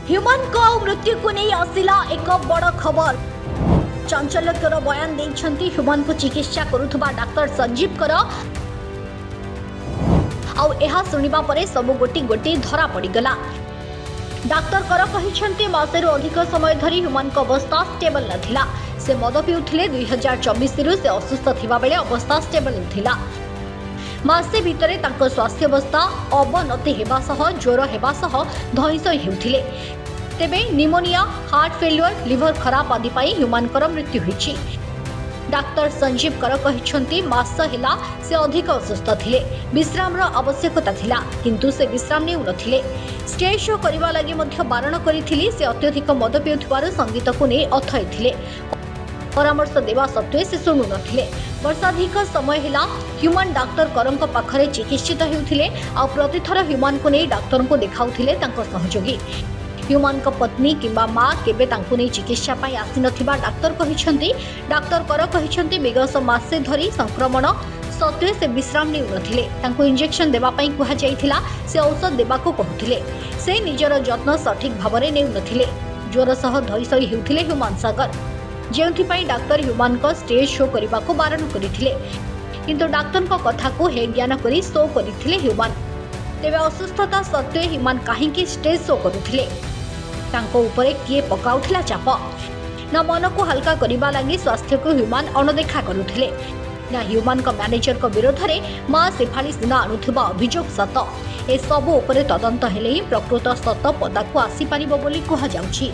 Human को मृत्यु को नहीं आसिला एक बड़ खबर। चांचल्यकर बयान देइछंती ह्यूमन को चिकित्सा करुथबा डाक्टर संजीव कर आउ एहा सुनिबा परे सब गोटी गोटी धरा पड़ीगला। डाक्टर कर कहिछंती मासेरु अधिक समय धरी ह्यूमन को अवस्था स्टेबल नथिला। से मद पिउथिले 2024 रु से असुस्थ थिबा बेले अवस्था स्टेबल नथिला। मासे भितरे तांको स्वास्थ्य अवस्था अवनति हेबा सह ज्वर हेबा सह धईसई हेउथिले। तेबे निमोनिया, हार्ट फेल्युअर, लिवर खराब आदि पाई ह्यूमानकर मृत्यु होईछि। डाक्टर संजीव कर कहिछंती मास हेला से अधिक असुस्थ थिले। विश्राम रो आवश्यकता थिला किंतु से विश्राम नेउ नथिले। स्टेज शो करिवा लागि मध्ये बारण करिथिली। से अत्यधिक मद पिउथिबार संगीत को नै अथैथिले। परामर्श देवा सत्वे से शुणु नथिले। वर्षाधिक समय हेला ह्यूमन डाक्टर करंक पाखरे चिकित्सित हेउथिले आ प्रतिथर ह्यूमन को नै डाक्टर को देखाउथिले तांको सहयोगी। ह्यूमन को पत्नी किंबा मां केबे तांको नै चिकित्सा पई आसी नथिबा डाक्टर कहिछंती। डाक्टर कर कहिछंती विगत मासे धरी संक्रमण सत्वे से विश्राम नेउ नथिले। तांको इंजेक्शन देबा पई कुहा जाइथिला। से औषध देबा को कहुथिले। से निजर जत्न सठिक भाबरे नेउ नथिले। ज्वर सह धईसई हेउथिले ह्यूमन सागर। जेउथिपाई डाक्टर ह्यूमन को स्टेज शो करने को बारण करथिले किंतु डाक्टर को कथा को हे ज्ञान करी शो करथिले ह्यूमन। तेबे असुस्थता सत्वे ह्यूमन काहेकि स्टेज शो करुथिले? तांको उपरे किए पकाउथिला चाप? ना मन को हल्का करबा लागि स्वास्थ्य को ह्यूमन अनदेखा करुथिले, ना ह्यूमन को मैनेजर को विरोध में मां सिफारिश न आनुथिबा अभियोग सत। ए सब उपरे तदंत हेले ही प्रकृत सत पदा को आसी पारिबो बोली कहा जाउछि।